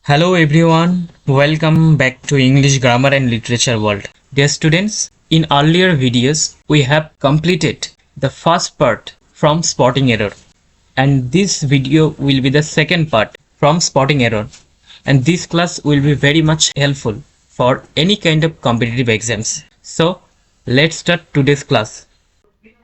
Hello everyone, welcome back to English Grammar and Literature World. Dear students, in earlier videos we have completed the first part from spotting error, and this video will be the second part from spotting error, and this class will be very much helpful for any kind of competitive exams. So let's start today's class.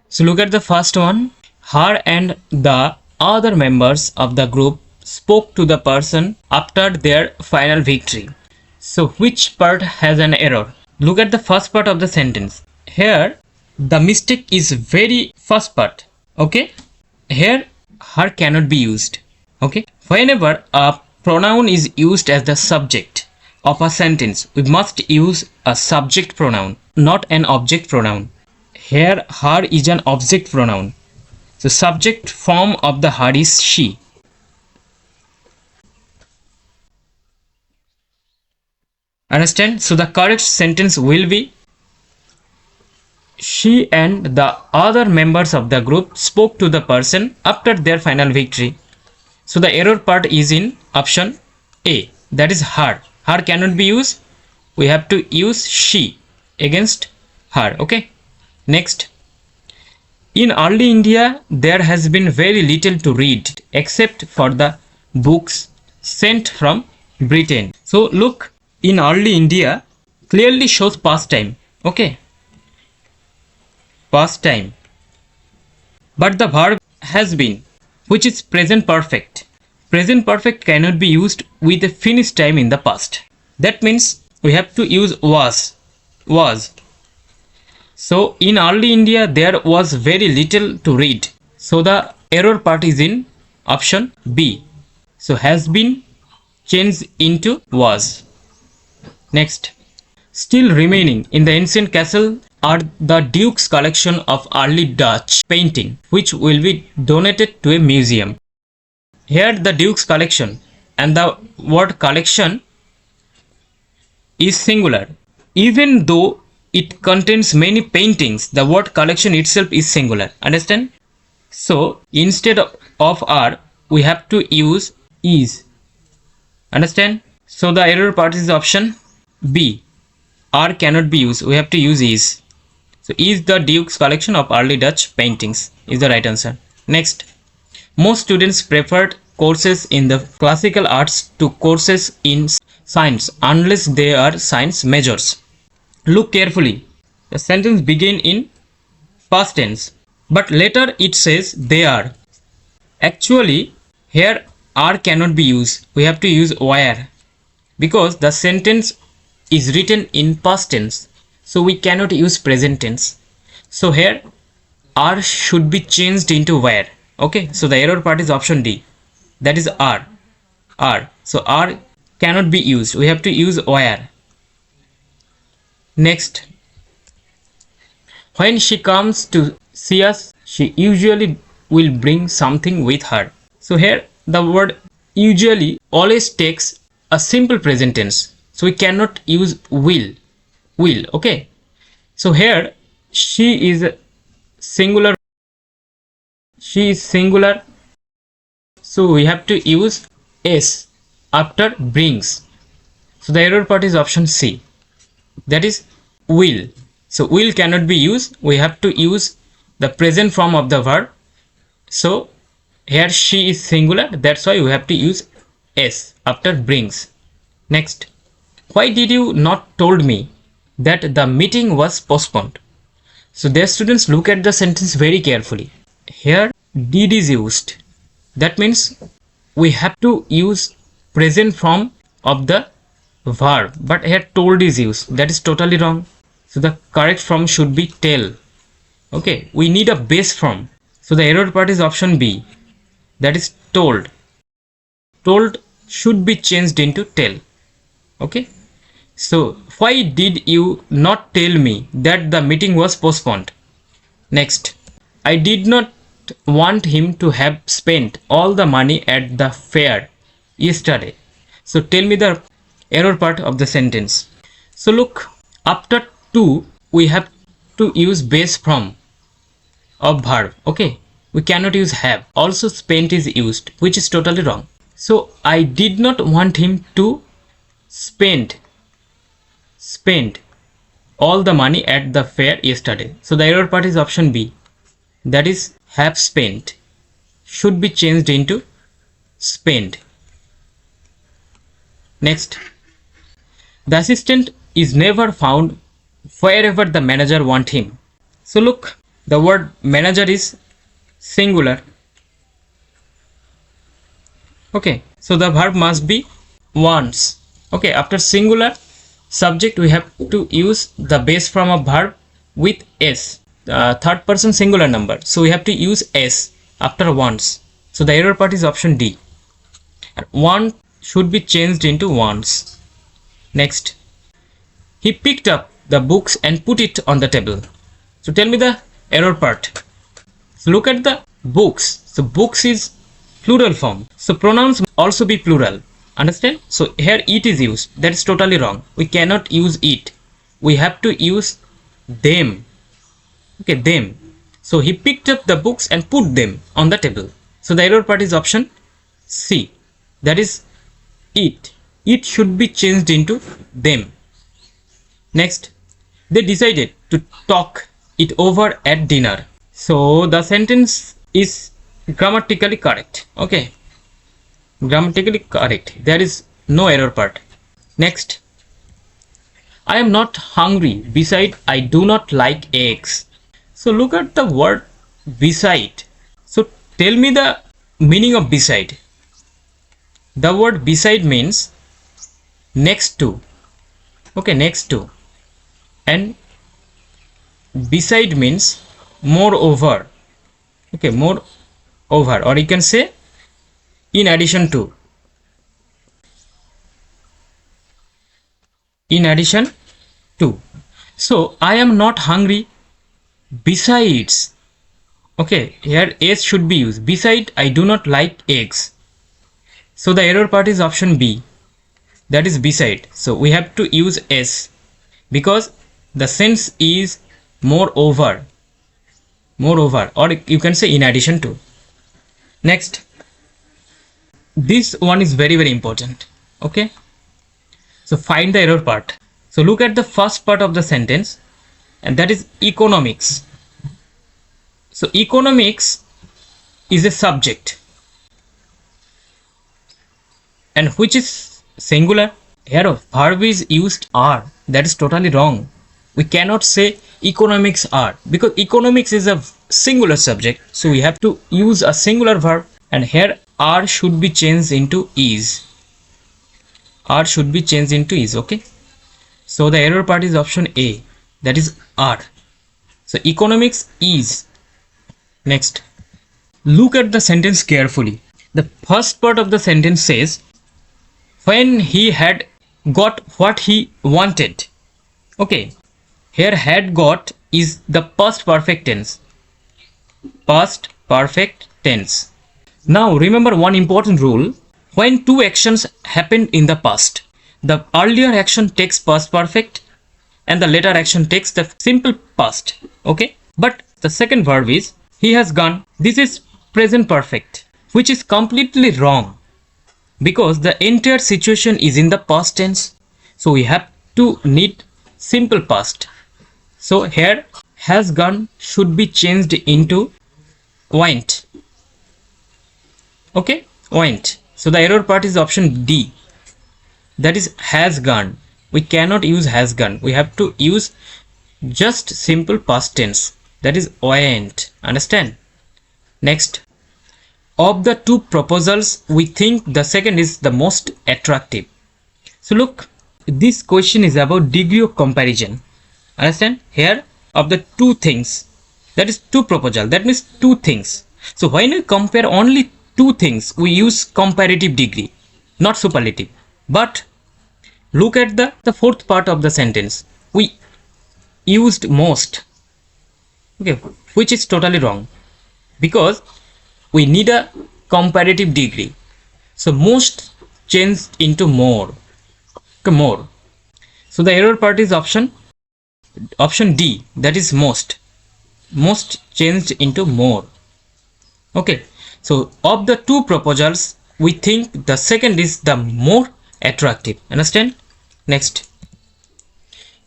So look at the first one. Her and the other members of the group spoke to the person after their final victory. So which part has an error? Look at the first part of the sentence. Here the mistake is very first part. Okay. Here her cannot be used. Okay. Whenever a pronoun is used as the subject of a sentence, we must use a subject pronoun, not an object pronoun. Here her is an object pronoun. So subject form of the her is she. Understand? So the correct sentence will be she and the other members of the group spoke to the person after their final victory. So the error part is in option A, that is her. Her cannot be used. We have to use she against her. Okay. Next. In early India, there has been very little to read except for the books sent from Britain. So look, in early India clearly shows past time. Okay. Past time. But the verb has been, which is present perfect. Present perfect cannot be used with a finished time in the past. That means we have to use was. So in early India there was very little to read. So the error part is in option B. So has been changed into was. Next. Still remaining in the ancient castle are the Duke's collection of early Dutch painting, which will be donated to a museum. Here the Duke's collection and the word collection is singular. Even though it contains many paintings, the word collection itself is singular. Understand? So instead of are, we have to use is. Understand? So the error part is option B. Are cannot be used. We have to use is. So is the Duke's collection of early Dutch paintings is the right answer. Next. Most students preferred courses in the classical arts to courses in science unless they are science majors. Look carefully. The sentence begins in past tense, but later it says they are. Actually, here are cannot be used. We have to use were, because the sentence is written in past tense, so we cannot use present tense. So here are should be changed into were. Okay, so the error part is option D, that is are. So are cannot be used. We have to use were. Next. When she comes to see us, she usually will bring something with her. So here the word usually always takes a simple present tense. So we cannot use will. Okay. So here she is singular. She is singular. So we have to use s after brings. So the error part is option C, that is will. So will cannot be used. We have to use the present form of the verb. So here she is singular. That's why we have to use s after brings. Next. Why did you not told me that the meeting was postponed? So their students, look at the sentence very carefully. Here did is used. That means we have to use present form of the verb, but here told is used. That is totally wrong. So the correct form should be tell. Okay, we need a base form. So the error part is option B, that is told. Told should be changed into tell. Okay. So why did you not tell me that the meeting was postponed? Next. I did not want him to have spent all the money at the fair yesterday. So tell me the error part of the sentence. So look, after to we have to use base form of verb. Okay, we cannot use have. Also spent is used, which is totally wrong. So I did not want him to spend all the money at the fair yesterday. So the error part is option B, that is have spent, should be changed into spend. Next, the assistant is never found wherever the manager want him. So look, the word manager is singular. Okay, so the verb must be wants. Okay, after singular subject we have to use the base form of verb with s, third person singular number, so we have to use s after wants. So the error part is option D, and want should be changed into wants. Next, he picked up the books and put it on the table. So tell me the error part. So look at the books. So books is plural form, so pronouns also be plural. Understand? So here it is used. That is totally wrong. We cannot use it. We have to use them. Okay, them. So he picked up the books and put them on the table. So the error part is option C. That is it. It should be changed into them. Next, they decided to talk it over at dinner. So the sentence is grammatically correct. Okay, grammatically correct. There is no error part. Next, I am not hungry. Beside, I do not like eggs. So look at the word beside. So tell me the meaning of beside. The word beside means next to. Okay, next to. And beside means moreover. Okay, more over, or you can say in addition to. In addition to. So I am not hungry besides. Okay, here s should be used. Beside, I do not like eggs. So the error part is option B, that is beside. So we have to use s because the sense is moreover, or you can say in addition to. Next, this one is very very important. Okay, so find the error part. So look at the first part of the sentence, and that is economics. So economics is a subject, and which is singular. Here verb is used are. That is totally wrong. We cannot say economics are, because economics is a singular subject, so we have to use a singular verb, and here are should be changed into is. Are should be changed into is. Okay, so the error part is option A, that is are. So economics is. Next, look at the sentence carefully. The first part of the sentence says when he had got what he wanted. Okay, here had got is the past perfect tense. Past perfect tense. Now remember one important rule. When two actions happened in the past, the earlier action takes past perfect and the later action takes the simple past. Okay, but the second verb is he has gone. This is present perfect, which is completely wrong because the entire situation is in the past tense. So we have to need simple past. So here has gone should be changed into went. Okay, went. So the error part is option D, that is has gone. We cannot use has gone. We have to use just simple past tense, that is went. Understand? Next, of the two proposals, we think the second is the most attractive. So look, this question is about degree of comparison. Understand? Here, of the two things, that is two proposal, that means two things. So when we compare only two things, we use comparative degree, not superlative. But look at the fourth part of the sentence. We used most. Okay, which is totally wrong because we need a comparative degree. So most changed into more. Okay, more. So the error part is option D, that is most. Most changed into more. Okay, so of the two proposals, we think the second is the more attractive. Understand? Next,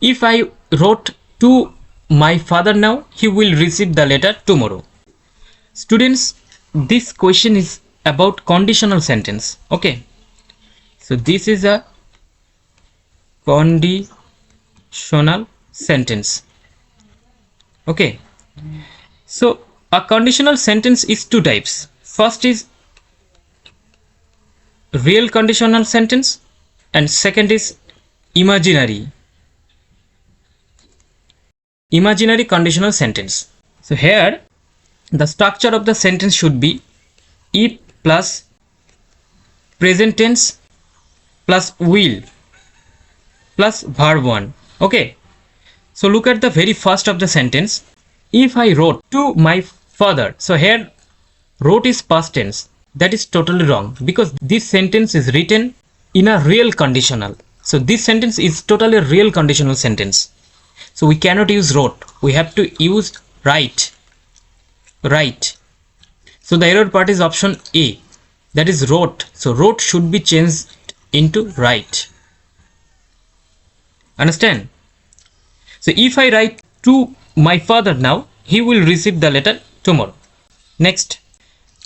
if I wrote to my father now, he will receive the letter tomorrow. Students, this question is about conditional sentence. Okay, so this is a conditional sentence. Okay, so a conditional sentence is two types. First is real conditional sentence and second is imaginary conditional sentence. So here the structure of the sentence should be if plus present tense plus will plus verb 1. Okay, so look at the very first of the sentence. If I wrote to my father, so here wrote is past tense. That is totally wrong because this sentence is written in a real conditional. So this sentence is totally real conditional sentence. So we cannot use wrote. We have to use write. So the error part is option A. That is wrote. So wrote should be changed into write. Understand? So if I write to my father now, he will receive the letter tomorrow. Next,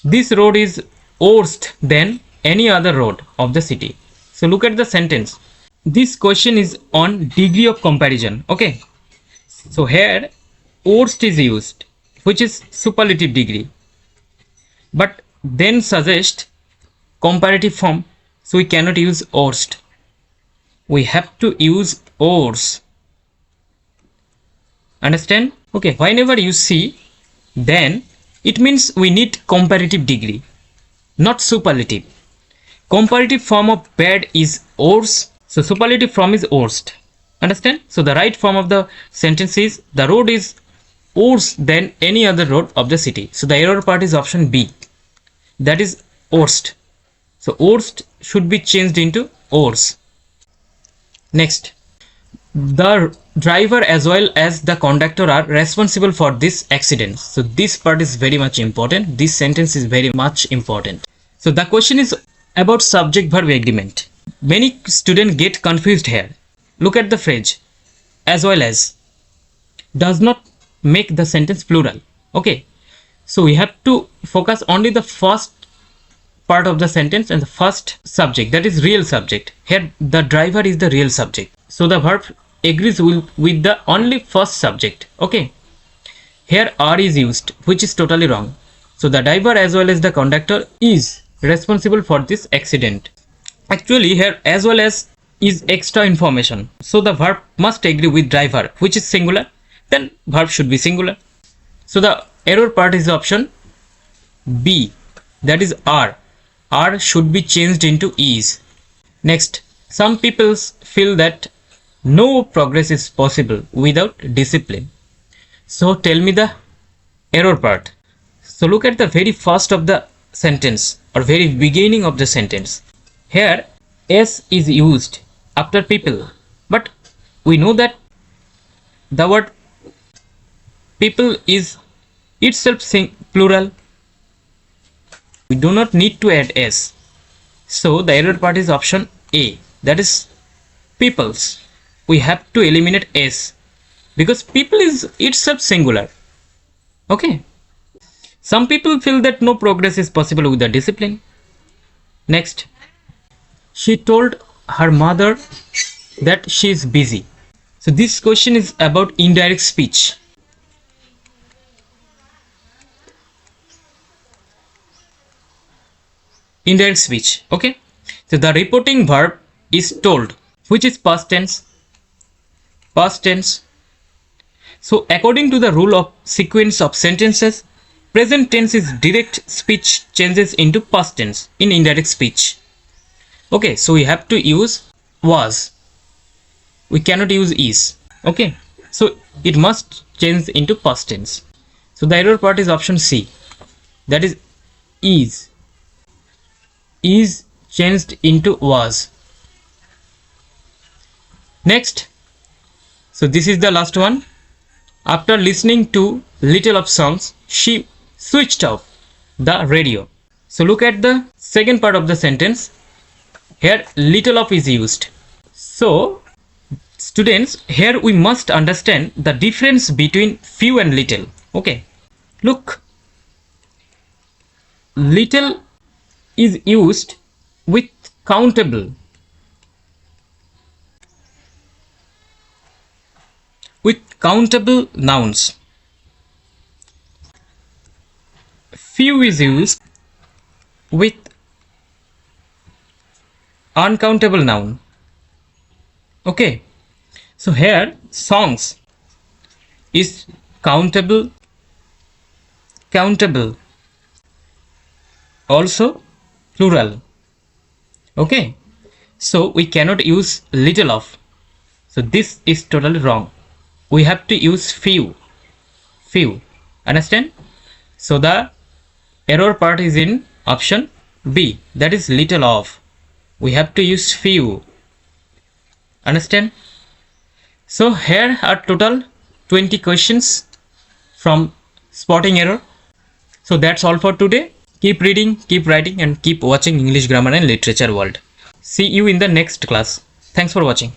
this road is worse than any other road of the city. So look at the sentence. This question is on degree of comparison. Okay, so here worst is used, which is superlative degree, but then suggest comparative form. So we cannot use worst. We have to use worse. Understand? Okay, whenever you see then, it means we need comparative degree, not superlative. Comparative form of bad is worse, so superlative form is worst. Understand? So the right form of the sentence is the road is worse than any other road of the city. So the error part is option B, that is worst. So worst should be changed into worse. Next, the driver as well as the conductor are responsible for this accident. So this part is very much important. This sentence is very much important. So the question is about subject verb agreement. Many students get confused here. Look at the phrase as well as does not make the sentence plural. Okay, so we have to focus only the first part of the sentence and the first subject, that is real subject. Here the driver is the real subject, so the verb agrees with the only first subject. Okay, here are is used, which is totally wrong. So the driver as well as the conductor is responsible for this accident. Actually here as well as is extra information, so the verb must agree with driver, which is singular, then verb should be singular. So the error part is option B, that is R. R should be changed into is. Next, some people feel that no progress is possible without discipline. So tell me the error part. So look at the very first of the sentence or very beginning of the sentence. Here S is used after people, but we know that the word people is itself plural. We do not need to add S. So the error part is option A, that is peoples. We have to eliminate S because people is itself singular. Okay. Some people feel that no progress is possible without discipline. Next, she told her mother that she is busy. So this question is about indirect speech. Indirect speech. Okay, so the reporting verb is told, which is past tense. So according to the rule of sequence of sentences, present tense is direct speech changes into past tense in indirect speech. Okay, so we have to use was. We cannot use is. Okay, so it must change into past tense. So the error part is option C, that is is. Is changed into was. Next, so this is the last one. After listening to little of songs, she switched off the radio. So look at the second part of the sentence, here little of is used. So students, here we must understand the difference between few and little. Okay, look, little is used with countable nouns. Few is used with uncountable noun. Okay, so here songs is countable, also plural. Okay, so we cannot use little of. So this is totally wrong. We have to use few. Understand? So the error part is in option B, that is little of. We have to use few. Understand? So here are total 20 questions from spotting error. So that's all for today. Keep reading, keep writing, and keep watching English Grammar and Literature World. See you in the next class. Thanks for watching.